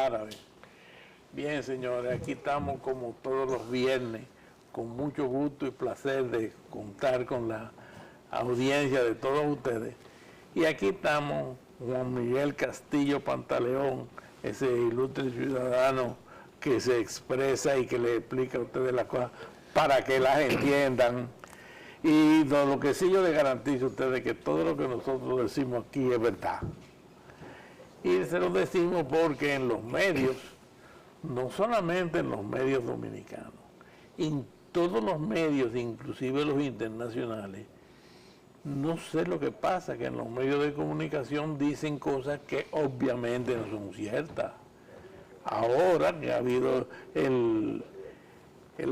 árabe. Bien, señores, aquí estamos como todos los viernes, con mucho gusto y placer de contar con la audiencia de todos ustedes. Y aquí estamos Juan Miguel Castillo Pantaleón, ese ilustre ciudadano que se expresa y que le explica a ustedes las cosas para que las entiendan. Y lo que sí yo les garantizo a ustedes que todo lo que nosotros decimos aquí es verdad. Y se lo decimos porque en los medios, no solamente en los medios dominicanos, en todos los medios, inclusive los internacionales, no sé lo que pasa, que en los medios de comunicación dicen cosas que obviamente no son ciertas. Ahora que ha habido el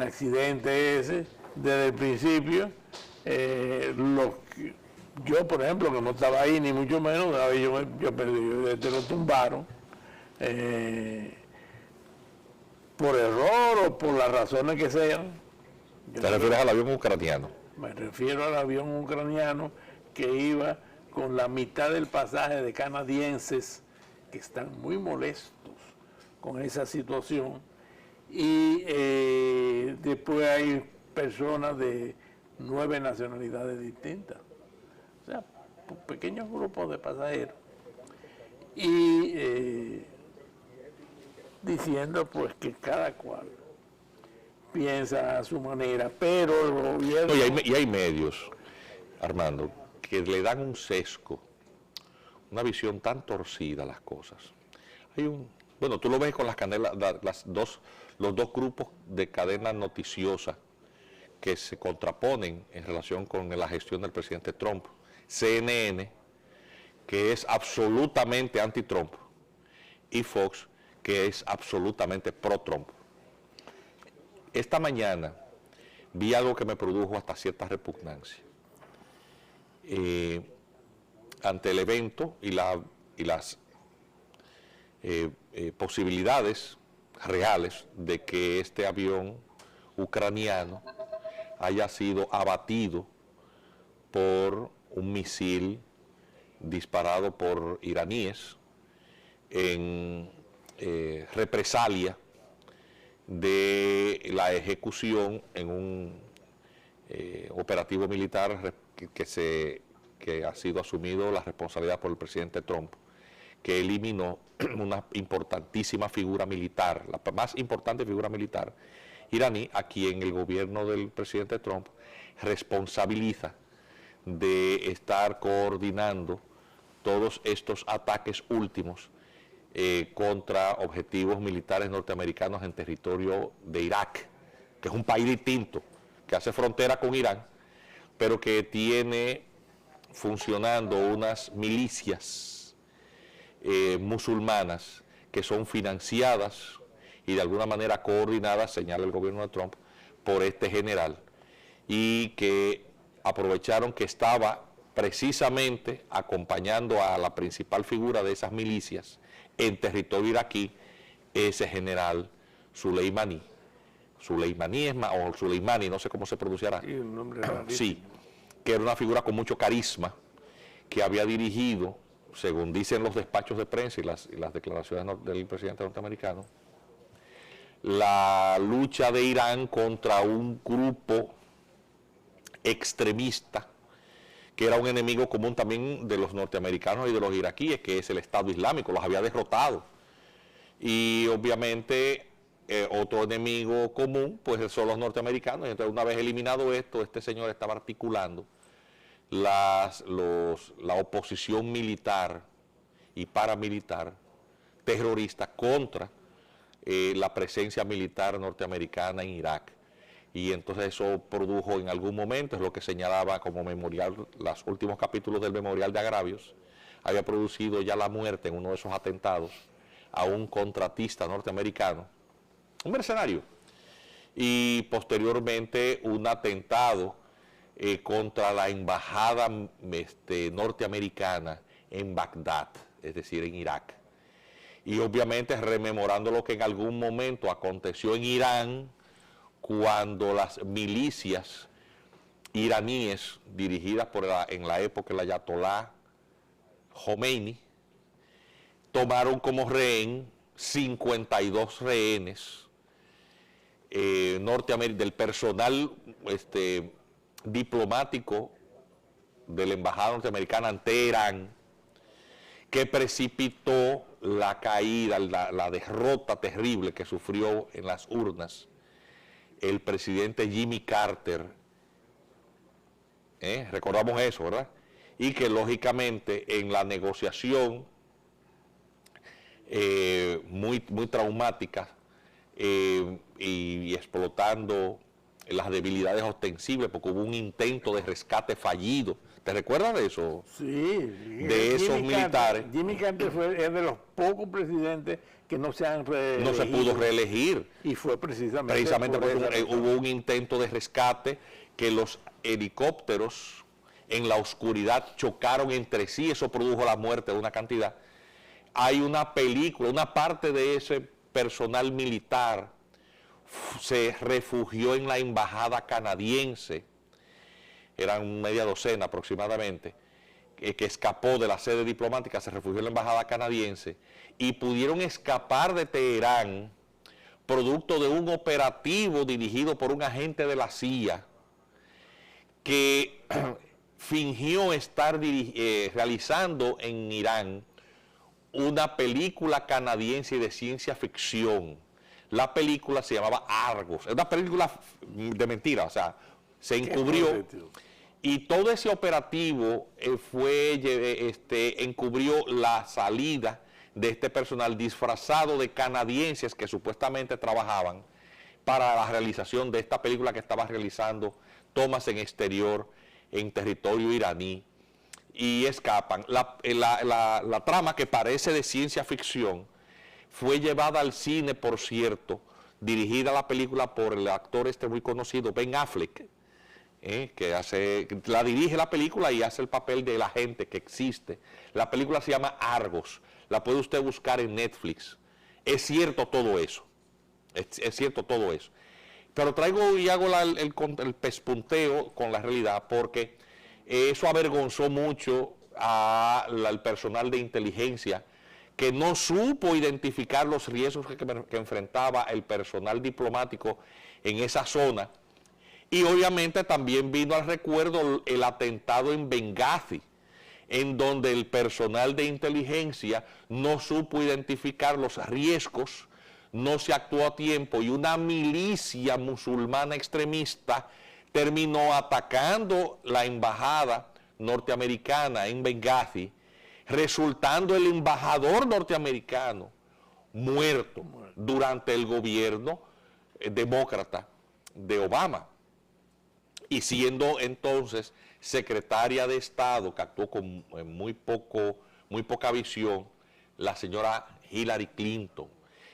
accidente ese, desde el principio, yo, por ejemplo, que no estaba ahí, ni mucho menos, te lo tumbaron, por error o por las razones que sean. ¿Te refieres al avión ucraniano? Me refiero al avión ucraniano que iba con la mitad del pasaje de canadienses que están muy molestos con esa situación, y después hay personas de 9 nacionalidades distintas, o sea, pequeños grupos de pasajeros, y diciendo pues que cada cual piensa a su manera, pero el gobierno... No, y hay medios, Armando, que le dan un sesgo, una visión tan torcida a las cosas. Bueno, tú lo ves con los dos grupos de cadenas noticiosas que se contraponen en relación con la gestión del presidente Trump. CNN, que es absolutamente anti-Trump, y Fox, que es absolutamente pro-Trump. Esta mañana vi algo que me produjo hasta cierta repugnancia. Ante el evento y las posibilidades reales de que este avión ucraniano haya sido abatido por un misil disparado por iraníes en represalia de la ejecución en un operativo militar que ha sido asumido la responsabilidad por el presidente Trump, que eliminó una importantísima figura militar, la más importante figura militar iraní, a quien el gobierno del presidente Trump responsabiliza de estar coordinando todos estos ataques últimos contra objetivos militares norteamericanos en territorio de Irak, que es un país distinto, que hace frontera con Irán, pero que tiene funcionando unas milicias musulmanas que son financiadas y de alguna manera coordinadas, señala el gobierno de Trump, por este general, y que aprovecharon que estaba precisamente acompañando a la principal figura de esas milicias en territorio iraquí, ese general Soleimani. Soleimani o Soleimani, no sé cómo se pronunciará. Sí, un nombre sí, que era una figura con mucho carisma, que había dirigido, según dicen los despachos de prensa y las declaraciones del presidente norteamericano, la lucha de Irán contra un grupo extremista que era un enemigo común también de los norteamericanos y de los iraquíes, que es el Estado Islámico, los había derrotado. Y obviamente otro enemigo común pues son los norteamericanos, y entonces una vez eliminado esto, este señor estaba articulando la oposición militar y paramilitar terrorista contra la presencia militar norteamericana en Irak. Y entonces eso produjo en algún momento, es lo que señalaba como memorial, los últimos capítulos del Memorial de Agravios, había producido ya la muerte en uno de esos atentados a un contratista norteamericano, un mercenario, y posteriormente un atentado contra la embajada norteamericana en Bagdad, es decir, en Irak. Y obviamente rememorando lo que en algún momento aconteció en Irán, cuando las milicias iraníes dirigidas en la época el ayatolá Khomeini tomaron como rehén 52 rehenes del personal diplomático de la embajada norteamericana ante Irán, que precipitó la caída, la derrota terrible que sufrió en las urnas el presidente Jimmy Carter. Recordamos eso, ¿verdad? Y que lógicamente en la negociación muy traumática y explotando las debilidades ostensibles, porque hubo un intento de rescate fallido. ¿Te recuerdas de eso? Sí. De esos militares. Jimmy Carter es de los pocos presidentes que no se han reelegido. No se pudo reelegir. Y fue precisamente porque hubo un intento de rescate, que los helicópteros en la oscuridad chocaron entre sí, eso produjo la muerte de una cantidad. Hay una película, una parte de ese personal militar se refugió en la embajada canadiense, eran media docena aproximadamente, que escapó de la sede diplomática, se refugió en la embajada canadiense y pudieron escapar de Teherán producto de un operativo dirigido por un agente de la CIA que fingió estar realizando en Irán una película canadiense de ciencia ficción. La película se llamaba Argos, es una película de mentira, o sea, se encubrió. Y todo ese operativo encubrió la salida de este personal disfrazado de canadienses que supuestamente trabajaban para la realización de esta película que estaba realizando tomas en exterior en territorio iraní, y escapan. La trama, que parece de ciencia ficción, fue llevada al cine, por cierto, dirigida la película por el actor muy conocido, Ben Affleck, que la dirige la película y hace el papel del agente que existe. La película se llama Argos, la puede usted buscar en Netflix. Es cierto todo eso, es cierto todo eso. Pero traigo y hago el pespunteo con la realidad, porque eso avergonzó mucho al personal de inteligencia, que no supo identificar los riesgos que enfrentaba el personal diplomático en esa zona. Y obviamente también vino al recuerdo el atentado en Benghazi, en donde el personal de inteligencia no supo identificar los riesgos, no se actuó a tiempo, y una milicia musulmana extremista terminó atacando la embajada norteamericana en Benghazi, resultando el embajador norteamericano muerto durante el gobierno demócrata de Obama, y siendo entonces secretaria de Estado, que actuó con muy poca visión, la señora Hillary Clinton.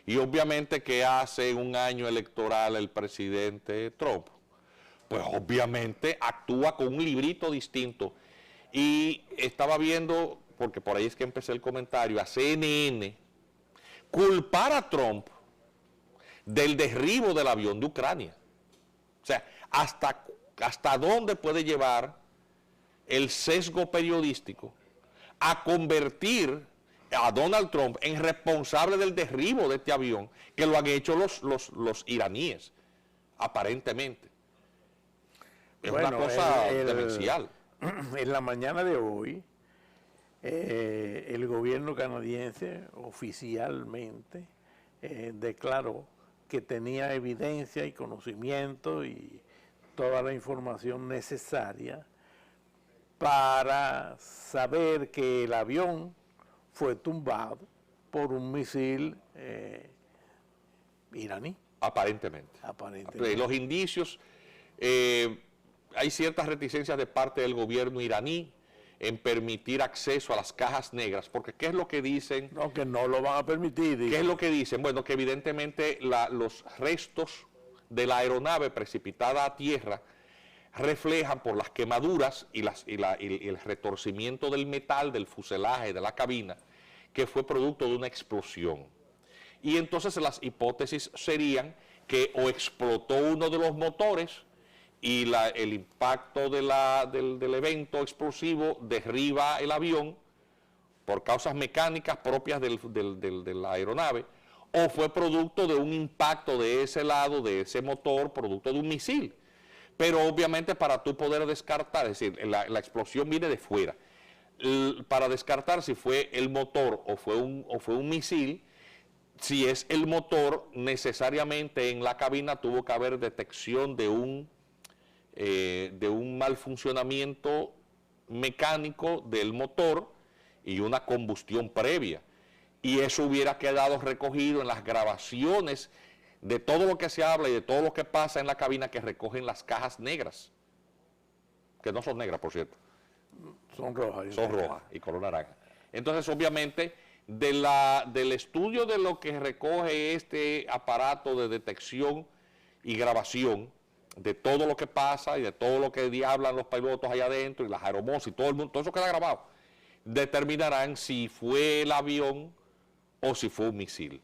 Y obviamente que hace un año electoral el presidente Trump, pues obviamente actúa con un librito distinto. Y estaba viendo, porque por ahí es que empecé el comentario, a CNN culpar a Trump del derribo del avión de Ucrania. O sea, hasta dónde puede llevar el sesgo periodístico a convertir a Donald Trump en responsable del derribo de este avión, que lo han hecho los iraníes, aparentemente. Es una cosa demencial. En la mañana de hoy, el gobierno canadiense oficialmente declaró que tenía evidencia y conocimiento y toda la información necesaria para saber que el avión fue tumbado por un misil iraní. Aparentemente. Los indicios, hay ciertas reticencias de parte del gobierno iraní en permitir acceso a las cajas negras, porque ¿qué es lo que dicen? No, que no lo van a permitir. ¿Qué es lo que dicen? Bueno, que evidentemente los restos de la aeronave precipitada a tierra reflejan por las quemaduras y el retorcimiento del metal, del fuselaje, de la cabina, que fue producto de una explosión. Y entonces las hipótesis serían que o explotó uno de los motores y el impacto del evento explosivo derriba el avión por causas mecánicas propias de la aeronave, o fue producto de un impacto de ese lado, de ese motor, producto de un misil. Pero obviamente para tú poder descartar, es decir, la explosión viene de fuera. Para descartar si fue el motor o fue un misil, si es el motor, necesariamente en la cabina tuvo que haber detección de un mal funcionamiento mecánico del motor y una combustión previa. Y eso hubiera quedado recogido en las grabaciones de todo lo que se habla y de todo lo que pasa en la cabina que recogen las cajas negras, que no son negras, por cierto. Son rojas. Son rojas y color naranja. Entonces, obviamente, del estudio de lo que recoge este aparato de detección y grabación, de todo lo que pasa y de todo lo que hablan los pilotos allá adentro y las aeromonas y todo el mundo, todo eso queda grabado, determinarán si fue el avión o si fue un misil.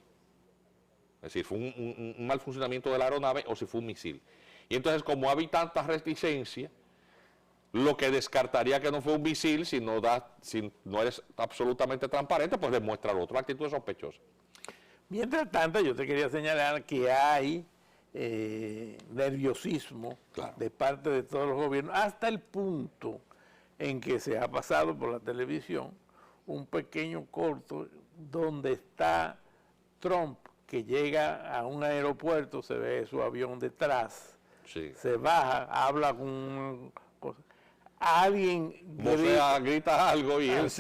Es decir, fue un mal funcionamiento de la aeronave o si fue un misil. Y entonces, como hay tanta reticencia, lo que descartaría que no fue un misil, si no eres absolutamente transparente, pues demuestra lo otro, una actitud sospechosa. Mientras tanto, yo te quería señalar que hay nerviosismo de parte de todos los gobiernos, hasta el punto en que se ha pasado por la televisión un pequeño corto donde está Trump, que llega a un aeropuerto, se ve su avión detrás, se baja, habla con alguien grita algo y él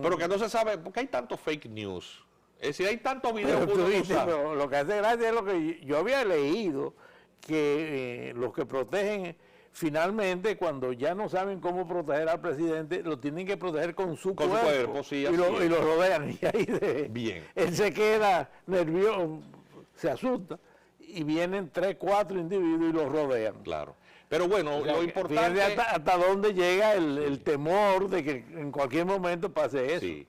pero que no se sabe, porque hay tanto fake news. Es decir, hay tantos videos que uno no sabe. Pero lo que hace gracia es lo que yo había leído, que los que protegen, finalmente, cuando ya no saben cómo proteger al presidente, lo tienen que proteger con su cuerpo sí, y lo rodean. Y ahí él se queda nervioso, se asusta, y vienen 3, 4 individuos y lo rodean. Claro. Pero bueno, lo importante... hasta dónde llega el temor de que en cualquier momento pase eso. Sí.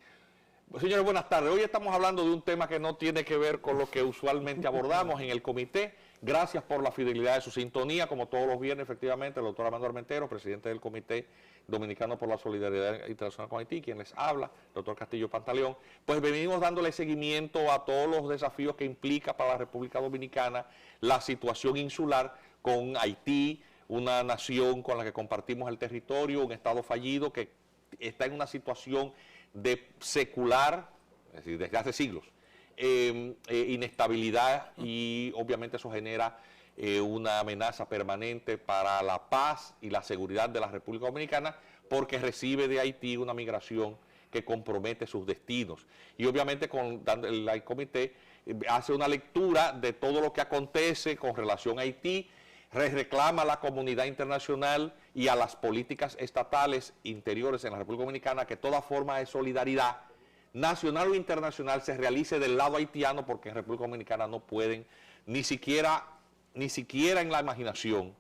Señores, buenas tardes. Hoy estamos hablando de un tema que no tiene que ver con lo que usualmente abordamos en el comité. Gracias por la fidelidad de su sintonía, como todos los viernes, efectivamente, el doctor Armando Armentero, presidente del Comité Dominicano por la Solidaridad Internacional con Haití, quien les habla, doctor Castillo Pantaleón. Pues venimos dándole seguimiento a todos los desafíos que implica para la República Dominicana la situación insular con Haití, una nación con la que compartimos el territorio, un estado fallido que está en una situación de secular, es decir, desde hace siglos, inestabilidad, y obviamente eso genera una amenaza permanente para la paz y la seguridad de la República Dominicana, porque recibe de Haití una migración que compromete sus destinos. Y obviamente el comité hace una lectura de todo lo que acontece con relación a Haití, reclama a la comunidad internacional y a las políticas estatales interiores en la República Dominicana que toda forma de solidaridad nacional o internacional se realice del lado haitiano, porque en República Dominicana no pueden ni siquiera en la imaginación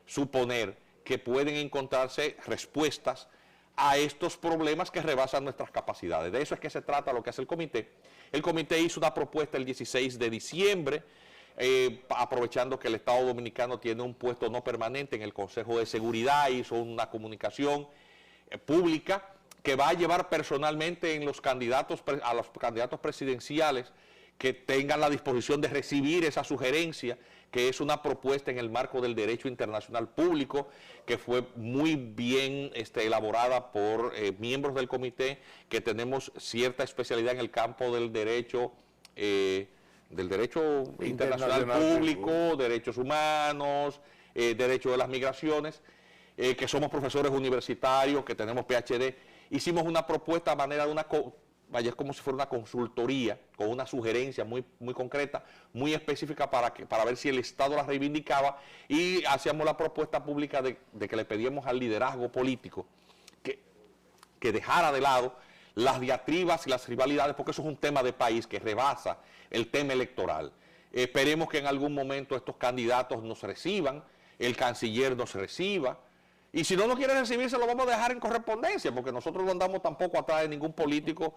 suponer que pueden encontrarse respuestas a estos problemas que rebasan nuestras capacidades. De eso es que se trata lo que hace el comité. El comité hizo una propuesta el 16 de diciembre, aprovechando que el Estado Dominicano tiene un puesto no permanente en el Consejo de Seguridad, hizo una comunicación pública que va a llevar personalmente a los candidatos presidenciales que tengan la disposición de recibir esa sugerencia, que es una propuesta en el marco del derecho internacional público, que fue muy bien elaborada por miembros del comité, que tenemos cierta especialidad en el campo del derecho internacional público, derechos humanos, derecho de las migraciones, que somos profesores universitarios, que tenemos PhD. Hicimos una propuesta a manera de es como si fuera una consultoría, con una sugerencia muy, muy concreta, muy específica para ver si el Estado la reivindicaba, y hacíamos la propuesta pública de que le pedíamos al liderazgo político que dejara de lado las diatribas y las rivalidades, porque eso es un tema de país que rebasa el tema electoral. Esperemos que en algún momento estos candidatos nos reciban, el canciller nos reciba, y si no quiere recibirse, lo vamos a dejar en correspondencia, porque nosotros no andamos tampoco atrás de ningún político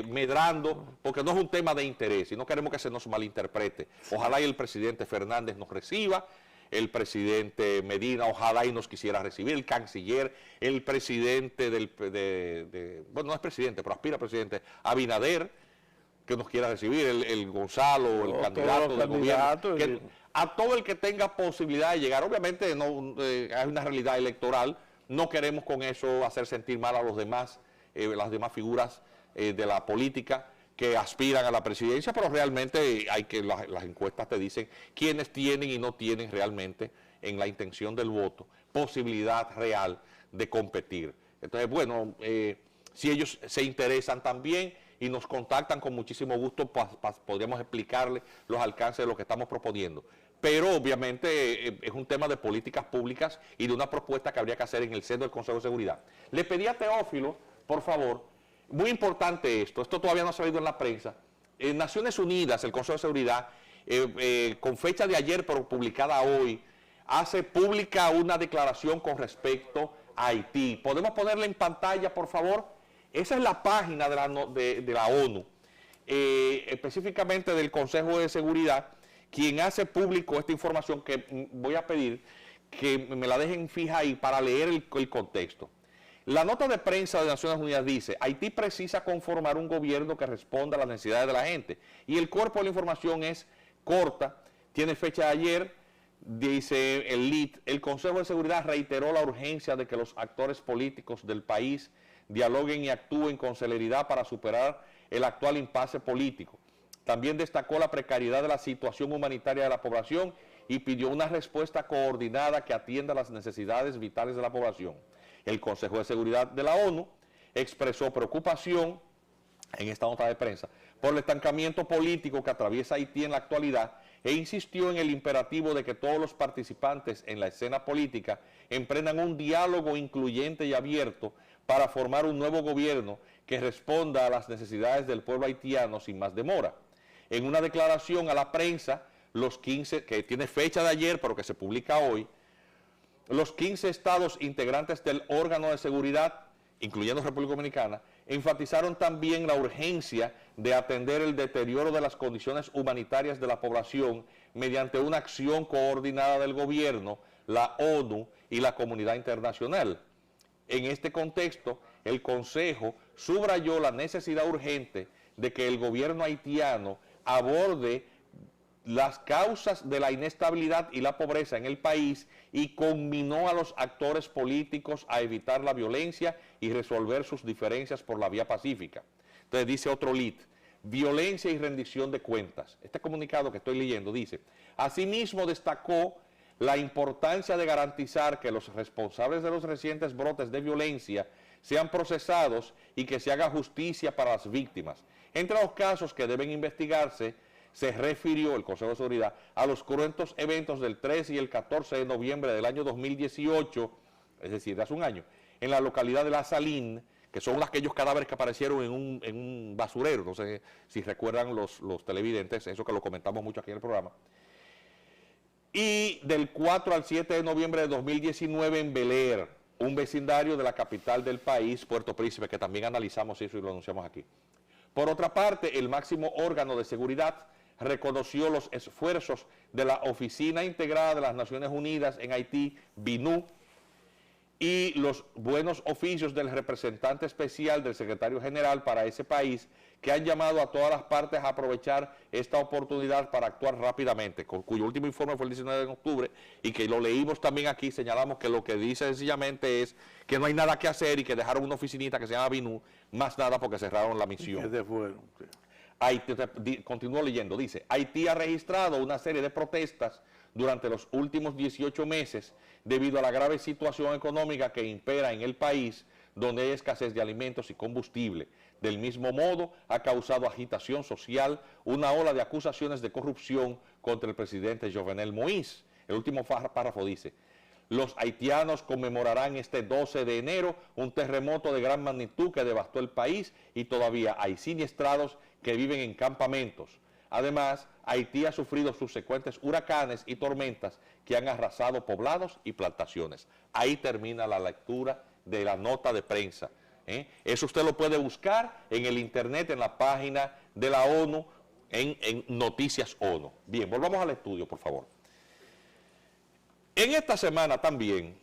medrando, porque no es un tema de interés y no queremos que se nos malinterprete. Ojalá y el presidente Fernández nos reciba, el presidente Medina ojalá y nos quisiera recibir, el canciller, el presidente bueno, no es presidente, pero aspira a presidente, Abinader, que nos quiera recibir, el Gonzalo, el candidato del gobierno, a todo el que tenga posibilidad de llegar. Obviamente no hay una realidad electoral, no queremos con eso hacer sentir mal a los demás, las demás figuras de la política que aspiran a la presidencia, pero realmente hay que las encuestas te dicen quiénes tienen y no tienen realmente en la intención del voto posibilidad real de competir. Entonces, bueno, si ellos se interesan también y nos contactan con muchísimo gusto, podríamos explicarles los alcances de lo que estamos proponiendo. Pero obviamente es un tema de políticas públicas y de una propuesta que habría que hacer en el seno del Consejo de Seguridad. Le pedí a Teófilo, por favor, muy importante esto todavía no ha salido en la prensa. En Naciones Unidas, el Consejo de Seguridad, con fecha de ayer pero publicada hoy, hace pública una declaración con respecto a Haití. ¿Podemos ponerla en pantalla, por favor? Esa es la página de la ONU, específicamente del Consejo de Seguridad, quien hace público esta información que voy a pedir que me la dejen fija ahí para leer el contexto. La nota de prensa de Naciones Unidas dice: Haití precisa conformar un gobierno que responda a las necesidades de la gente. Y el cuerpo de la información es corta, tiene fecha de ayer, dice el LIT: el Consejo de Seguridad reiteró la urgencia de que los actores políticos del país dialoguen y actúen con celeridad para superar el actual impasse político. También destacó la precariedad de la situación humanitaria de la población y pidió una respuesta coordinada que atienda las necesidades vitales de la población. El Consejo de Seguridad de la ONU expresó preocupación en esta nota de prensa por el estancamiento político que atraviesa Haití en la actualidad e insistió en el imperativo de que todos los participantes en la escena política emprendan un diálogo incluyente y abierto para formar un nuevo gobierno que responda a las necesidades del pueblo haitiano sin más demora. En una declaración a la prensa, los 15, que tiene fecha de ayer pero que se publica hoy, los 15 estados integrantes del órgano de seguridad, incluyendo República Dominicana, enfatizaron también la urgencia de atender el deterioro de las condiciones humanitarias de la población mediante una acción coordinada del gobierno, la ONU y la comunidad internacional. En este contexto, el Consejo subrayó la necesidad urgente de que el gobierno haitiano aborde las causas de la inestabilidad y la pobreza en el país y conminó a los actores políticos a evitar la violencia y resolver sus diferencias por la vía pacífica. Entonces dice otro LIT: violencia y rendición de cuentas. Este comunicado que estoy leyendo dice: asimismo destacó la importancia de garantizar que los responsables de los recientes brotes de violencia sean procesados y que se haga justicia para las víctimas. Entre los casos que deben investigarse, se refirió el Consejo de Seguridad a los cruentos eventos del 13 y el 14 de noviembre del año 2018, es decir, de hace un año, en la localidad de La Saline, que son aquellos cadáveres que aparecieron en un basurero, no sé si recuerdan los televidentes, eso que lo comentamos mucho aquí en el programa, y del 4 al 7 de noviembre de 2019 en Bel Air, un vecindario de la capital del país, Puerto Príncipe, que también analizamos eso y lo anunciamos aquí. Por otra parte, el máximo órgano de seguridad reconoció los esfuerzos de la Oficina Integrada de las Naciones Unidas en Haití, BINU, y los buenos oficios del representante especial del secretario general para ese país, que han llamado a todas las partes a aprovechar esta oportunidad para actuar rápidamente, cuyo último informe fue el 19 de octubre y que lo leímos también aquí. Señalamos que lo que dice sencillamente es que no hay nada que hacer y que dejaron una oficinita que se llama BINU, más nada porque cerraron la misión. ¿Qué se fueron? Sí. Continúo leyendo, dice: Haití ha registrado una serie de protestas durante los últimos 18 meses debido a la grave situación económica que impera en el país, donde hay escasez de alimentos y combustible. Del mismo modo, ha causado agitación social una ola de acusaciones de corrupción contra el presidente Jovenel Moïse. El último párrafo dice: los haitianos conmemorarán este 12 de enero un terremoto de gran magnitud que devastó el país y todavía hay siniestrados que viven en campamentos. Además, Haití ha sufrido subsecuentes huracanes y tormentas que han arrasado poblados y plantaciones. Ahí termina la lectura de la nota de prensa. Eso usted lo puede buscar en el internet, en la página de la ONU, en Noticias ONU. Bien, volvamos al estudio, por favor. En esta semana también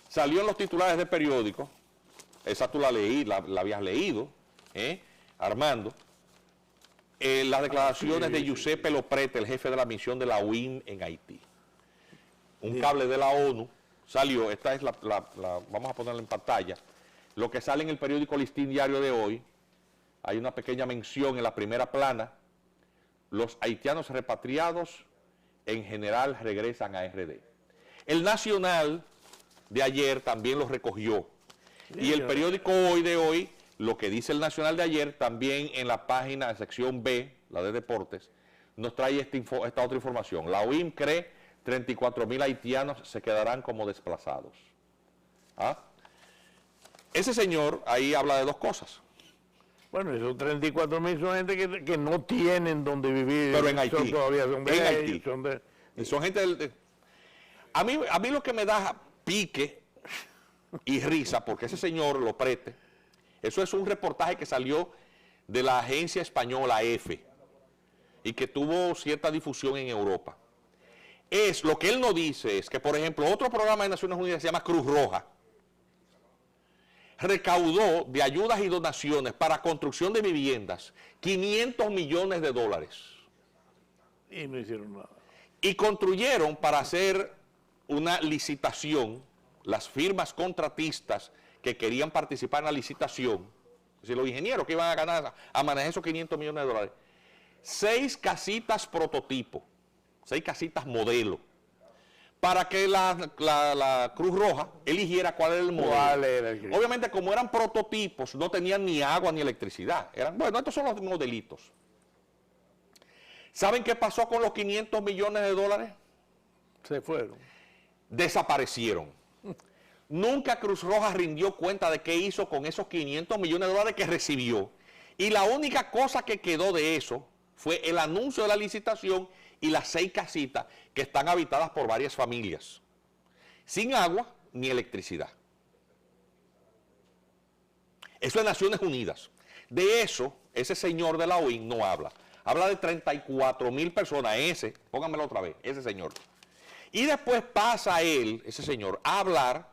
salió en los titulares de periódicos, esa tú la habías leído, Armando, las declaraciones de Giuseppe Loprete, el jefe de la misión de la OIM en Haití. Un cable de la ONU salió, esta es vamos a ponerla en pantalla, lo que sale en el periódico Listín Diario de hoy. Hay una pequeña mención en la primera plana: los haitianos repatriados en general regresan a RD. El Nacional de ayer también lo recogió. Y el periódico Hoy de hoy, lo que dice el Nacional de ayer, también en la página de sección B, la de deportes, nos trae esta otra información. La OIM cree 34.000 haitianos se quedarán como desplazados. ¿Ah? Ese señor ahí habla de dos cosas. Bueno, esos 34.000 son gente que no tienen donde vivir. Pero en Haití. En Haití. Son gente a mí lo que me da pique y risa, porque ese señor Loprete, eso es un reportaje que salió de la agencia española EFE y que tuvo cierta difusión en Europa. Lo que él no dice es que, por ejemplo, otro programa de Naciones Unidas se llama Cruz Roja, recaudó de ayudas y donaciones para construcción de viviendas $500 millones. Y no hicieron nada. Y construyeron, para hacer una licitación, las firmas contratistas que querían participar en la licitación, es decir, los ingenieros que iban a ganar, a manejar esos $500 millones, 6 casitas prototipo, 6 casitas modelo, para que la Cruz Roja eligiera cuál era el modelo. Obviamente, como eran prototipos, no tenían ni agua ni electricidad. Bueno, estos son los modelitos. ¿Saben qué pasó con los $500 millones? Se fueron. Desaparecieron. Nunca Cruz Roja rindió cuenta de qué hizo con esos $500 millones que recibió. Y la única cosa que quedó de eso fue el anuncio de la licitación y las 6 casitas que están habitadas por varias familias, sin agua ni electricidad. Eso es Naciones Unidas. De eso, ese señor de la OIM no habla. Habla de 34.000 personas, pónganmelo otra vez, ese señor. Y después pasa él, ese señor, a hablar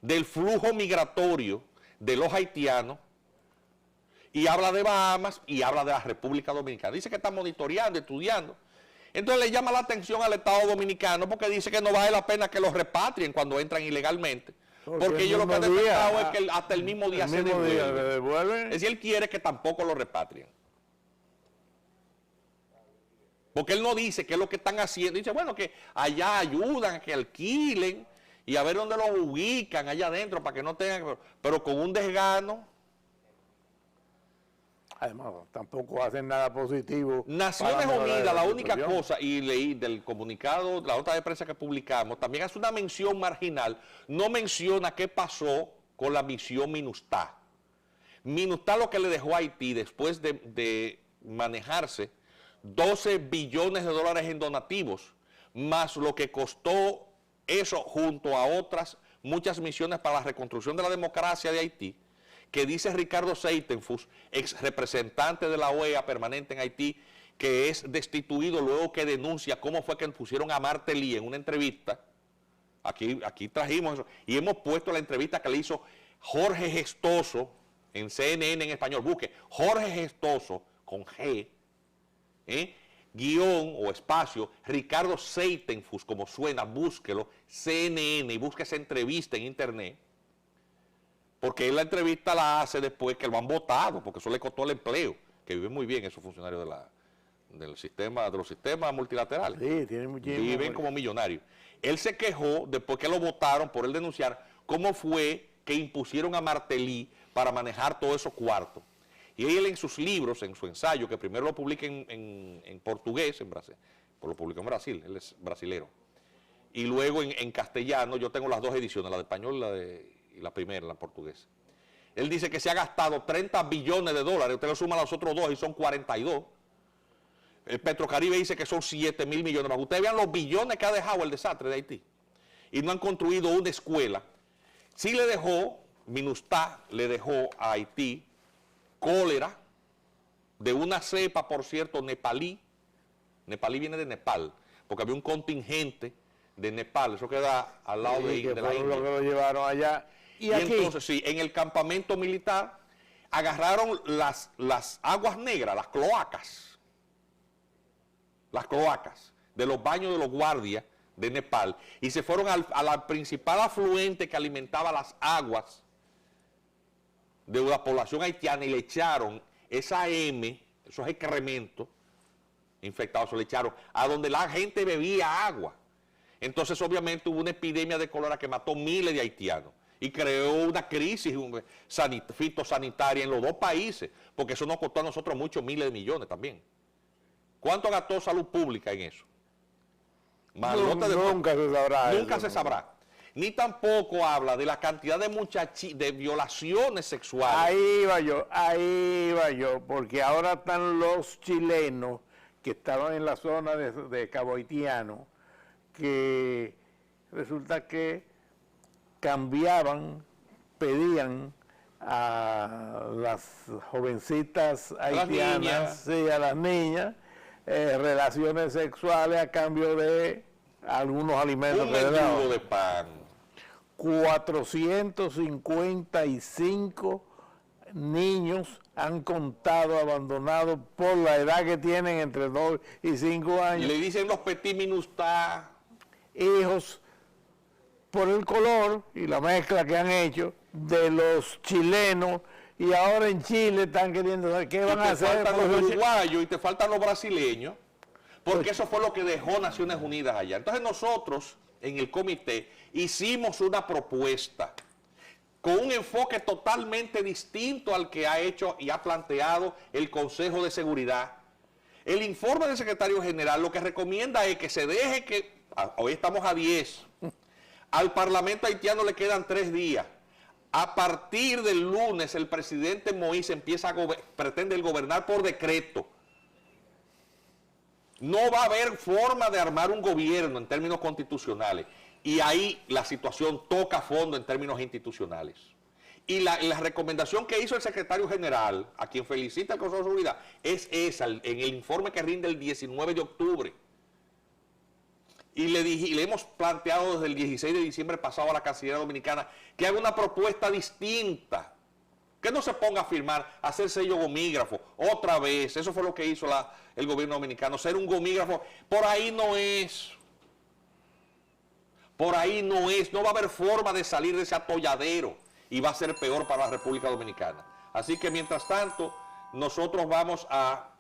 del flujo migratorio de los haitianos, y habla de Bahamas y habla de la República Dominicana. Dice que está monitoreando, estudiando. Entonces le llama la atención al Estado Dominicano porque dice que no vale la pena que los repatrien cuando entran ilegalmente. Porque ellos lo que han detectado es que hasta el mismo día se devuelven. Es decir, él quiere que tampoco lo repatrien. Porque él no dice qué es lo que están haciendo. Dice, bueno, que allá ayudan, que alquilen y a ver dónde los ubican allá adentro para que no tengan... Pero con un desgano. Además, tampoco hacen nada positivo. Naciones Unidas, la única cosa, y leí del comunicado, la nota de prensa que publicamos, también hace una mención marginal, no menciona qué pasó con la misión MINUSTAH. MINUSTAH lo que le dejó a Haití después de manejarse $12 billones en donativos, más lo que costó eso junto a otras muchas misiones para la reconstrucción de la democracia de Haití, que dice Ricardo Seitenfus, ex representante de la OEA permanente en Haití, que es destituido luego que denuncia cómo fue que pusieron a Martelly en una entrevista. Aquí trajimos eso, y hemos puesto la entrevista que le hizo Jorge Gestoso en CNN en español. Busque Jorge Gestoso con G, guión o espacio, Ricardo Seitenfus, como suena, búsquelo, CNN, y busque esa entrevista en internet. Porque él la entrevista la hace después que lo han votado, porque eso le costó el empleo, que viven muy bien esos funcionarios de los sistemas multilaterales. Sí, tienen muchísimo. Viven como millonarios. Él se quejó después que lo votaron por él denunciar cómo fue que impusieron a Martelly para manejar todos esos cuartos. Y él en sus libros, en su ensayo, que primero lo publica en portugués, en Brasil, pues lo publicó en Brasil, él es brasilero. Y luego en castellano, yo tengo las 2 ediciones, la de español y la primera, la portuguesa. Él dice que se ha gastado $30 billones, usted lo suma a los otros 2 y son 42. El Petrocaribe dice que son 7.000 millones. Para que ustedes vean los billones que ha dejado el desastre de Haití. Y no han construido una escuela. Sí le dejó, MINUSTAH le dejó a Haití cólera de una cepa, por cierto, nepalí. Nepalí viene de Nepal, porque había un contingente de Nepal, eso queda al lado de la India. Lo que lo llevaron allá. Y entonces, sí, en el campamento militar, agarraron las aguas negras, las cloacas de los baños de los guardias de Nepal y se fueron a la principal afluente que alimentaba las aguas de la población haitiana y le echaron esa esos excrementos infectados, se le echaron a donde la gente bebía agua. Entonces obviamente hubo una epidemia de cólera que mató miles de haitianos y creó una crisis fitosanitaria en los dos países, porque eso nos costó a nosotros muchos miles de millones también. ¿Cuánto gastó salud pública en eso? Nunca se sabrá. Nunca se sabrá. Ni tampoco habla de la cantidad de violaciones sexuales. Ahí iba yo, porque ahora están los chilenos que estaban en la zona de Cabo Haitiano, que resulta que pedían a las jovencitas haitianas, sí, a las niñas, relaciones sexuales a cambio de algunos alimentos. Un mendigo de pan. 455 niños han contado abandonados por la edad que tienen, entre 2 y 5 años. Y le dicen los petit minustas. Hijos por el color y la mezcla que han hecho de los chilenos, y ahora en Chile están queriendo saber qué van a hacer. Te faltan los uruguayos y te faltan los brasileños, porque eso fue lo que dejó Naciones Unidas allá. Entonces nosotros en el comité hicimos una propuesta con un enfoque totalmente distinto al que ha hecho y ha planteado el Consejo de Seguridad. El informe del secretario general lo que recomienda es que se deje que, hoy estamos a 10, al Parlamento haitiano le quedan 3 días. A partir del lunes el presidente Moïse pretende gobernar por decreto. No va a haber forma de armar un gobierno en términos constitucionales. Y ahí la situación toca fondo en términos institucionales. Y la recomendación que hizo el secretario general, a quien felicita el Consejo de Seguridad, es esa, en el informe que rinde el 19 de octubre. Y le hemos planteado desde el 16 de diciembre pasado a la Cancillería Dominicana que haga una propuesta distinta. Que no se ponga a firmar, a hacer sello gomígrafo otra vez. Eso fue lo que hizo el gobierno dominicano, ser un gomígrafo. Por ahí no es. Por ahí no es. No va a haber forma de salir de ese atolladero y va a ser peor para la República Dominicana. Así que mientras tanto, nosotros vamos a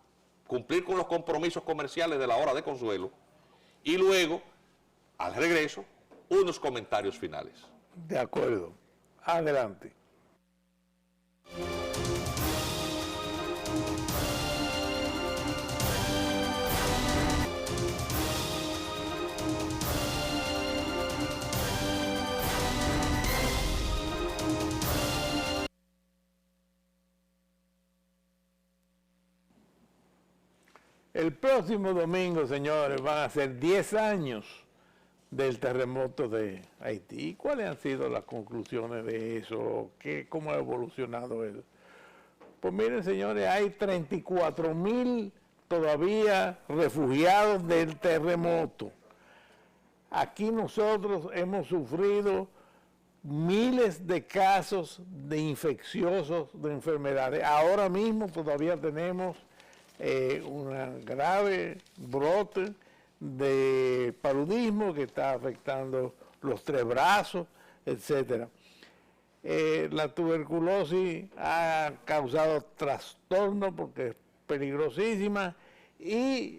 cumplir con los compromisos comerciales de la hora de consuelo y luego, al regreso, unos comentarios finales. De acuerdo. Adelante. El próximo domingo, señores, van a ser 10 años del terremoto de Haití. ¿Cuáles han sido las conclusiones de eso? ¿Cómo ha evolucionado él? Pues miren, señores, hay 34,000 todavía refugiados del terremoto. Aquí nosotros hemos sufrido miles de casos de infecciosos, de enfermedades. Ahora mismo todavía tenemos un grave brote de paludismo que está afectando los 3 brazos, etcétera. La tuberculosis ha causado trastorno porque es peligrosísima y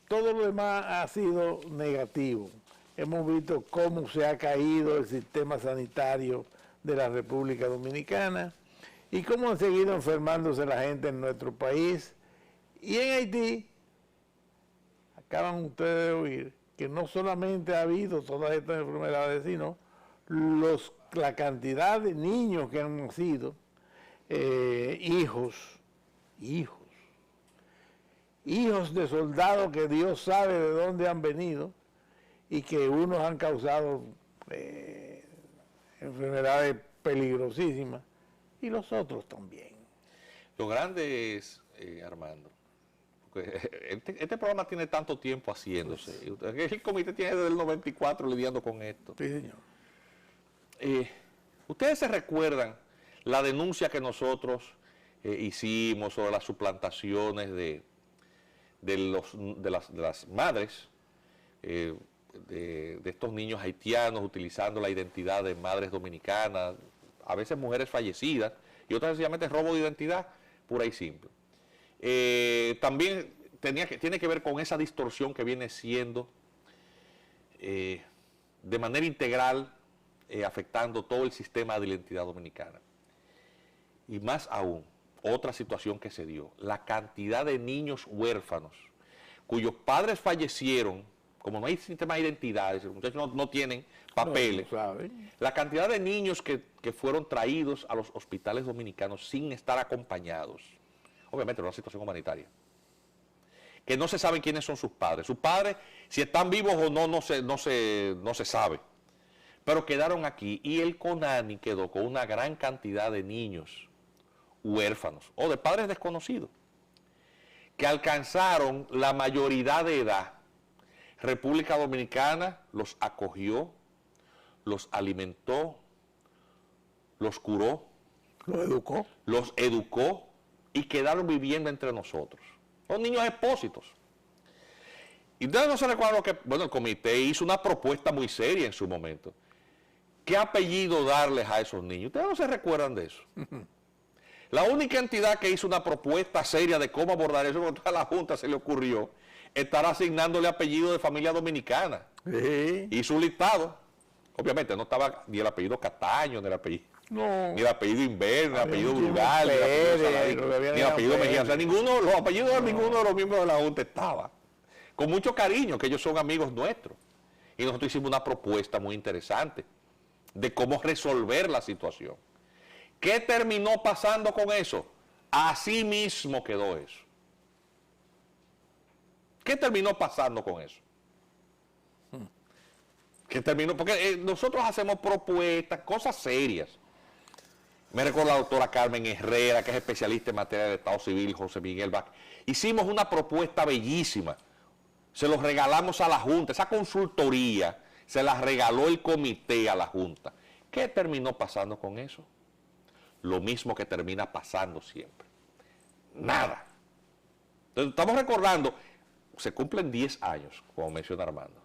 todo lo demás ha sido negativo. Hemos visto cómo se ha caído el sistema sanitario de la República Dominicana y cómo han seguido enfermándose la gente en nuestro país. Y en Haití, acaban ustedes de oír que no solamente ha habido todas estas enfermedades, sino la cantidad de niños que han nacido, hijos de soldados que Dios sabe de dónde han venido y que unos han causado enfermedades peligrosísimas y los otros también. Lo grande es, Armando, este programa tiene tanto tiempo haciéndose. El comité tiene desde el 94 lidiando con esto. Sí, señor. Ustedes se recuerdan la denuncia que nosotros hicimos sobre las suplantaciones de las madres de estos niños haitianos utilizando la identidad de madres dominicanas, a veces mujeres fallecidas, y otras sencillamente robo de identidad pura y simple. También tiene que ver con esa distorsión que viene siendo de manera integral afectando todo el sistema de identidad dominicana. Y más aún, otra situación que se dio, la cantidad de niños huérfanos cuyos padres fallecieron, como no hay sistema de identidades, los muchachos no tienen papeles, la cantidad de niños que fueron traídos a los hospitales dominicanos sin estar acompañados, obviamente en una situación humanitaria, que no se sabe quiénes son sus padres, si están vivos o no se sabe, pero quedaron aquí y el CONANI quedó con una gran cantidad de niños huérfanos o de padres desconocidos que alcanzaron la mayoría de edad. República Dominicana los acogió, los alimentó, los curó, los educó y quedaron viviendo entre nosotros. Son niños expósitos. Y ustedes no se recuerdan lo que, bueno, el comité hizo una propuesta muy seria en su momento. ¿Qué apellido darles a esos niños? Ustedes no se recuerdan de eso. La única entidad que hizo una propuesta seria de cómo abordar eso, porque a la Junta se le ocurrió estar asignándole apellido de familia dominicana. Sí. Hizo un listado. Obviamente no estaba ni el apellido Cataño, ni el apellido, ni el apellido Inver, ni el apellido Brugal, ni el apellido Saladín, ni el apellido Mejía. O sea, los apellidos de ninguno de los miembros de la Junta estaba. Con mucho cariño, que ellos son amigos nuestros. Y nosotros hicimos una propuesta muy interesante de cómo resolver la situación. ¿Qué terminó pasando con eso? Así mismo quedó eso. ¿Qué terminó pasando con eso? ¿Qué terminó? Porque nosotros hacemos propuestas, cosas serias. Me recuerda la doctora Carmen Herrera, que es especialista en materia de Estado Civil, José Miguel Vázquez. Hicimos una propuesta bellísima. Se los regalamos a la Junta. Esa consultoría se la regaló el comité a la Junta. ¿Qué terminó pasando con eso? Lo mismo que termina pasando siempre. Nada. Entonces, estamos recordando, se cumplen 10 años, como menciona Armando.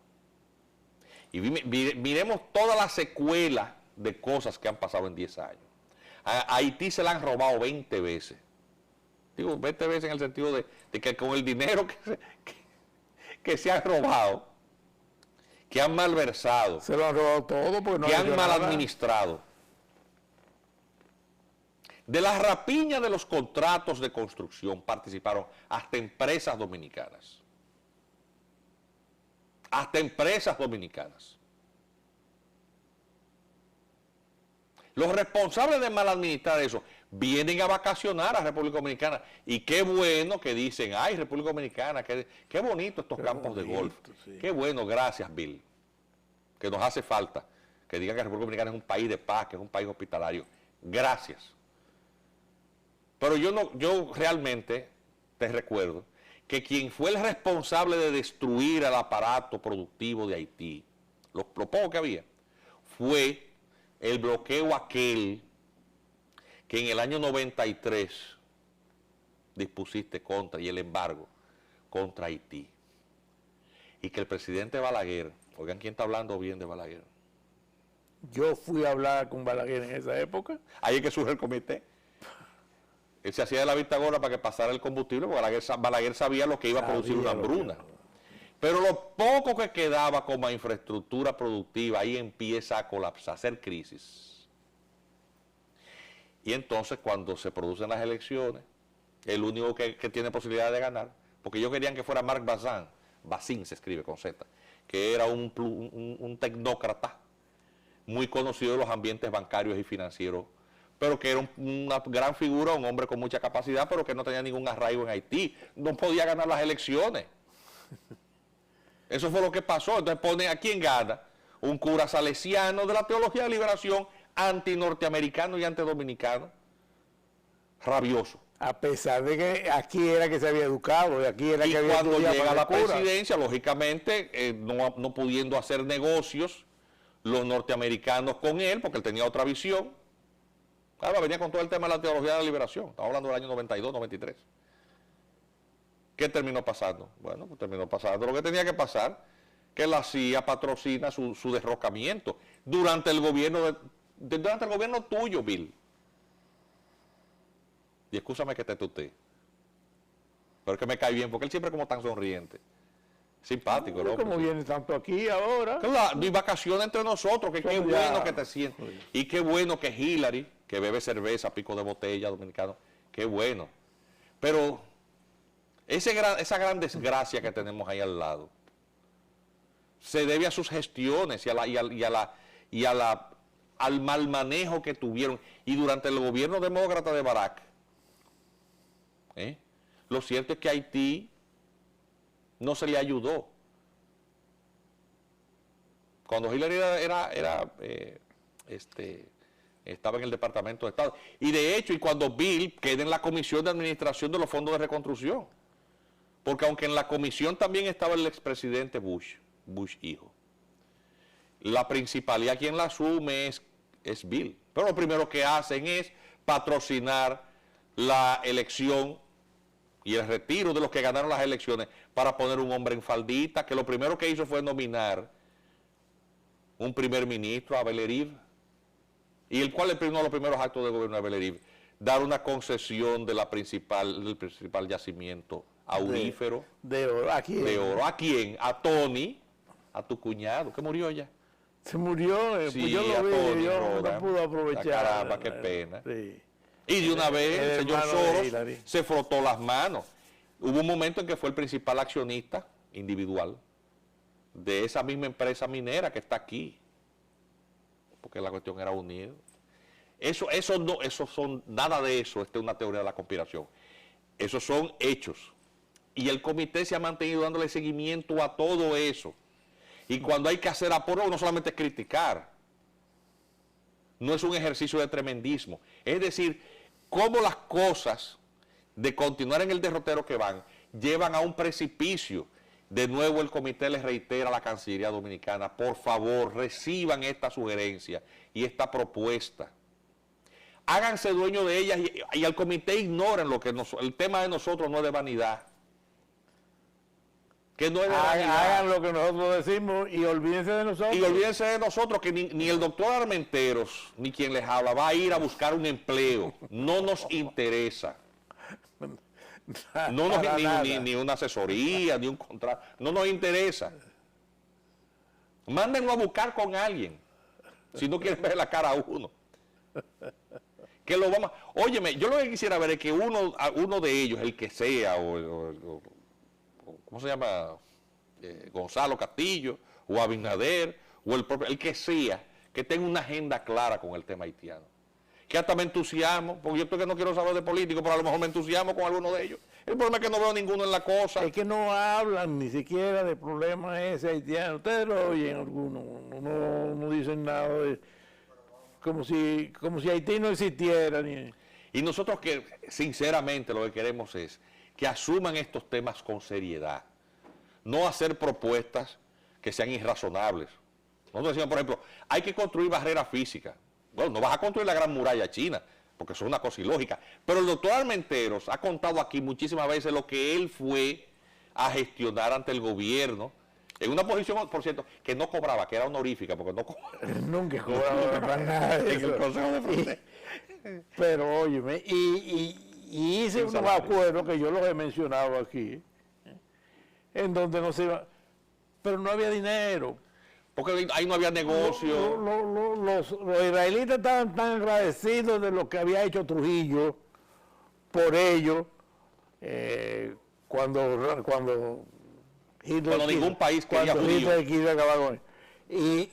Y miremos toda la secuela de cosas que han pasado en 10 años. A Haití se la han robado 20 veces. Digo, 20 veces en el sentido de que con el dinero que se han robado, que han malversado, se lo han robado todo, porque no que han mal administrado. De la rapiña de los contratos de construcción participaron hasta empresas dominicanas. Hasta empresas dominicanas. Los responsables de mal administrar eso vienen a vacacionar a República Dominicana. Y qué bueno que dicen, ay, República Dominicana, qué bonito estos campos de golf. Sí. Qué bueno, gracias, Bill. Que nos hace falta que digan que República Dominicana es un país de paz, que es un país hospitalario. Gracias. Pero yo realmente te recuerdo que quien fue el responsable de destruir el aparato productivo de Haití, lo poco que había, fue el bloqueo aquel que en el año 93 dispusiste contra, y el embargo contra Haití. Y que el presidente Balaguer, oigan quién está hablando bien de Balaguer. Yo fui a hablar con Balaguer en esa época. Ahí es que surge el comité. Él se hacía de la vista gorda para que pasara el combustible, porque Balaguer sabía lo que iba a producir una hambruna. Pero lo poco que quedaba como infraestructura productiva, ahí empieza a colapsar, a hacer crisis. Y entonces cuando se producen las elecciones, el único que tiene posibilidad de ganar, porque ellos querían que fuera Marc Bazin se escribe con Z, que era un tecnócrata muy conocido de los ambientes bancarios y financieros, pero que era una gran figura, un hombre con mucha capacidad, pero que no tenía ningún arraigo en Haití. No podía ganar las elecciones. Eso fue lo que pasó. Entonces ponen a quién gana. Un cura salesiano de la teología de liberación, anti-norteamericano y anti-dominicano. Rabioso. A pesar de que aquí era que se había educado, y aquí era que había cuando estudiado llega a la cura. presidencia, lógicamente, no pudiendo hacer negocios los norteamericanos con él, porque él tenía otra visión, Claro, venía con todo el tema de la teología de la liberación. Estamos hablando del año 92, 93. ¿Qué terminó pasando? Bueno, pues terminó pasando lo que tenía que pasar, que la CIA patrocina su derrocamiento durante el gobierno durante el gobierno tuyo, Bill. Y escúchame que te tutee. Pero es que me cae bien, porque él siempre como tan sonriente. Simpático, ¿no? Como viene tanto aquí ahora. Claro, y vacaciones entre nosotros, que qué bueno que te sientes. Sí. Y qué bueno que Hillary, que bebe cerveza, pico de botella dominicano, qué bueno. Pero esa gran desgracia que tenemos ahí al lado se debe a sus gestiones y al mal manejo que tuvieron. Y durante el gobierno demócrata de Barack, lo cierto es que Haití no se le ayudó. Cuando Hillary estaba en el Departamento de Estado. Y de hecho, y cuando Bill queda en la Comisión de Administración de los Fondos de Reconstrucción. Porque aunque en la comisión también estaba el expresidente Bush hijo, la principalidad quien la asume es Bill. Pero lo primero que hacen es patrocinar la elección y el retiro de los que ganaron las elecciones para poner un hombre en faldita, que lo primero que hizo fue nominar un primer ministro, a Belerive, y el cual uno de los primeros actos del gobierno de Belerive, dar una concesión del principal yacimiento aurífero de oro. ¿A quién? De oro. ¿A quién? A Tony, a tu cuñado, que murió ya. Se murió, Sí, pues yo lo vi, Tony yo Rodan. no pude aprovechar. Caramba, qué pena. Sí. Y de una vez el señor hermano de Soros Hillary. se frotó las manos. Hubo un momento en que fue el principal accionista individual de esa misma empresa minera que está aquí. Porque la cuestión era unir. Nada de eso es una teoría de la conspiración. Esos son hechos. Y el comité se ha mantenido dándole seguimiento a todo eso. Y cuando hay que hacer apuro, no solamente es criticar. No es un ejercicio de tremendismo. Es decir, cómo las cosas de continuar en el derrotero que van, llevan a un precipicio. De nuevo el comité les reitera a la Cancillería Dominicana, por favor, reciban esta sugerencia y esta propuesta. Háganse dueños de ellas y al comité ignoren lo que el tema de nosotros no es de vanidad. Que no es de vanidad. Hagan lo que nosotros decimos y olvídense de nosotros. Y olvídense de nosotros, que ni el doctor Armenteros, ni quien les habla, va a ir a buscar un empleo. No nos interesa. No ni una asesoría, ni un contrato. No nos interesa. Mándenlo a buscar con alguien. Si no quieren ver la cara a uno. Que lo vamos. Óyeme, yo lo que quisiera ver es que uno de ellos, el que sea, o ¿cómo se llama? Gonzalo Castillo, o Abinader, o el que sea, que tenga una agenda clara con el tema haitiano. Que hasta me entusiasmo, porque yo estoy que no quiero saber de políticos, pero a lo mejor me entusiasmo con alguno de ellos. El problema es que no veo ninguno en la cosa. Es que no hablan ni siquiera de problemas ese haitiano. Ustedes lo oyen algunos, no dicen nada de, como si Haití no existiera. Y nosotros que sinceramente lo que queremos es que asuman estos temas con seriedad. No hacer propuestas que sean irrazonables. Nosotros decimos, por ejemplo, hay que construir barreras físicas. Bueno, no vas a construir la Gran Muralla China, porque eso es una cosa ilógica. Pero el doctor Armenteros ha contado aquí muchísimas veces lo que él fue a gestionar ante el gobierno, en una posición, por cierto, que no cobraba, que era honorífica, porque no cobraba. Nunca cobraba para nada de En el eso. Consejo de Frontera. Pero óyeme, y hice unos acuerdos que yo los he mencionado aquí, en donde no se iba, pero no había dinero. Porque ahí no había negocio. Los israelitas estaban tan agradecidos de lo que había hecho Trujillo por ellos, cuando Ningún país quería judíos. Hitler quiso acabar con él. Y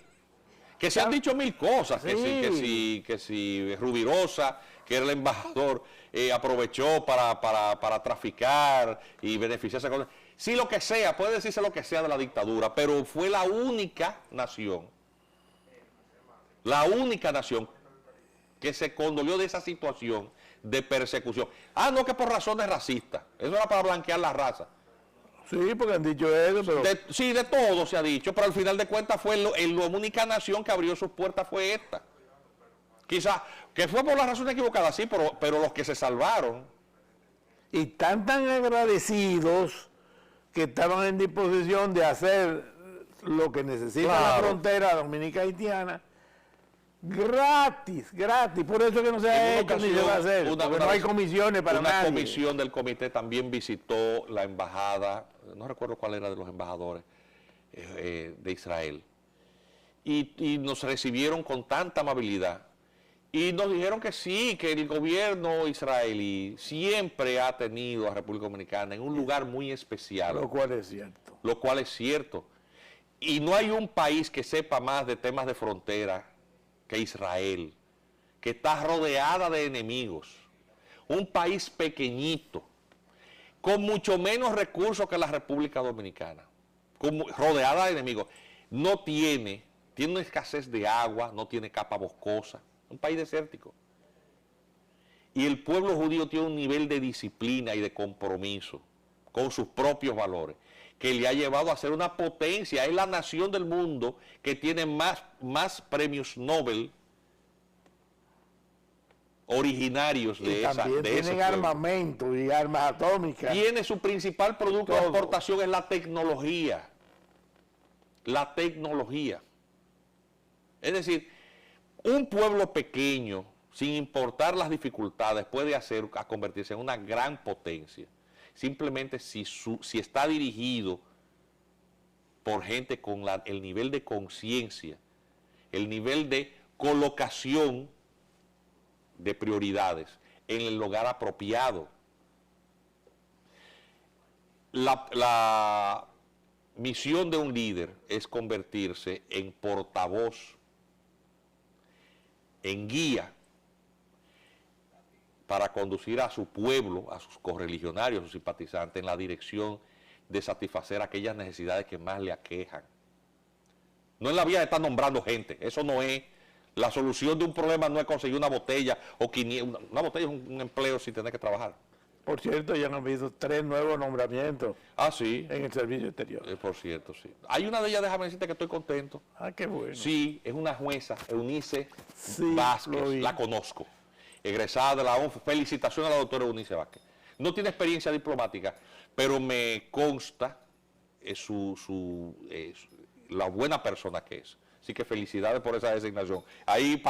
Que se han dicho mil cosas, Sí. que si Rubirosa, que era el embajador, aprovechó para traficar y beneficiarse con... Sí, lo que sea, puede decirse lo que sea de la dictadura, pero fue la única nación que se condolió de esa situación de persecución. Ah, no, que por razones racistas, eso era para blanquear la raza. sí, porque han dicho eso, pero... Sí, de todo se ha dicho, pero al final de cuentas fue la única nación que abrió sus puertas fue esta. Quizás, que fue por la razón equivocada, sí, pero los que se salvaron. Y están tan agradecidos que estaban en disposición de hacer lo que necesita la frontera dominica-haitiana gratis. Por eso que no se ha hecho ni se va a hacer, porque no hay comisiones para nadie. Una comisión del comité también visitó la embajada, no recuerdo cuál era de los embajadores de Israel, y nos recibieron con tanta amabilidad. Y nos dijeron que sí, que el gobierno israelí siempre ha tenido a República Dominicana en un lugar muy especial. Lo cual es cierto. Lo cual es cierto. Y no hay un país que sepa más de temas de frontera que Israel, que está rodeada de enemigos. Un país pequeñito, con mucho menos recursos que la República Dominicana, rodeada de enemigos. Tiene una escasez de agua, no tiene capa boscosa. Un país desértico. Y el pueblo judío tiene un nivel de disciplina y de compromiso con sus propios valores que le ha llevado a ser una potencia. Es la nación del mundo que tiene más premios Nobel originarios de ese pueblo. Tienen armamento y armas atómicas. Tiene su principal producto de exportación es la tecnología. La tecnología. Es decir, un pueblo pequeño, sin importar las dificultades, puede convertirse en una gran potencia. Simplemente si está dirigido por gente con el nivel de conciencia, el nivel de colocación de prioridades en el lugar apropiado. La misión de un líder es convertirse en portavoz, en guía para conducir a su pueblo, a sus correligionarios, a sus simpatizantes, en la dirección de satisfacer aquellas necesidades que más le aquejan. No en la vía de estar nombrando gente, eso no es. La solución de un problema no es conseguir una botella o 500, una botella es un empleo sin tener que trabajar. Por cierto, ya han habido 3 nuevos nombramientos sí. En el servicio exterior. Por cierto, sí. Hay una de ellas, déjame decirte que estoy contento. Qué bueno. Sí, es una jueza, Eunice Vázquez, la conozco. Egresada de la ONF, felicitaciones a la doctora Eunice Vázquez. No tiene experiencia diplomática, pero me consta la buena persona que es. Así que felicidades por esa designación. Ahí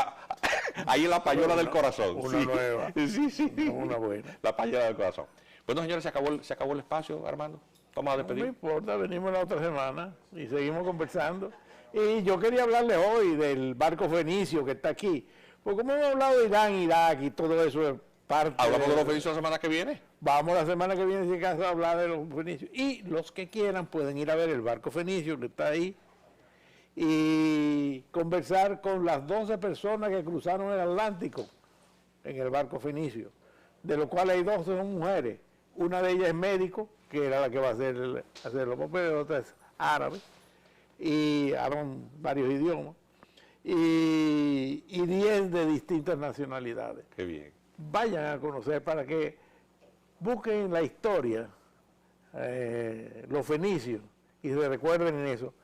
en la payola del corazón. Una nueva. Sí. Una buena. La payola del corazón. Bueno, señores, se acabó el espacio, Armando. Vamos a despedir. No importa, venimos la otra semana y seguimos conversando. Y yo quería hablarles hoy del barco fenicio que está aquí. Porque como hemos hablado de Irán, Irak y todo eso es parte. ¿Hablamos de los fenicios la semana que viene? Vamos la semana que viene, si acaso, a hablar de los fenicios. Y los que quieran pueden ir a ver el barco fenicio que está ahí y conversar con las 12 personas que cruzaron el Atlántico en el barco fenicio, de los cuales hay 2 son mujeres. Una de ellas es médico, que era la que va a hacer los papeles, la otra es árabe, y hablan varios idiomas, y 10 de distintas nacionalidades. Qué bien. Vayan a conocer para que busquen la historia, los fenicios, y se recuerden en eso,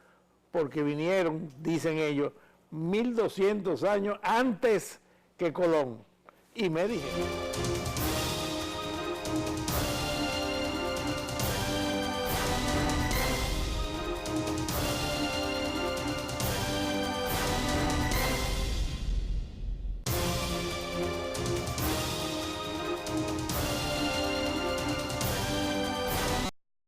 porque vinieron, dicen ellos, 1200 años antes que Colón. Y me dijeron.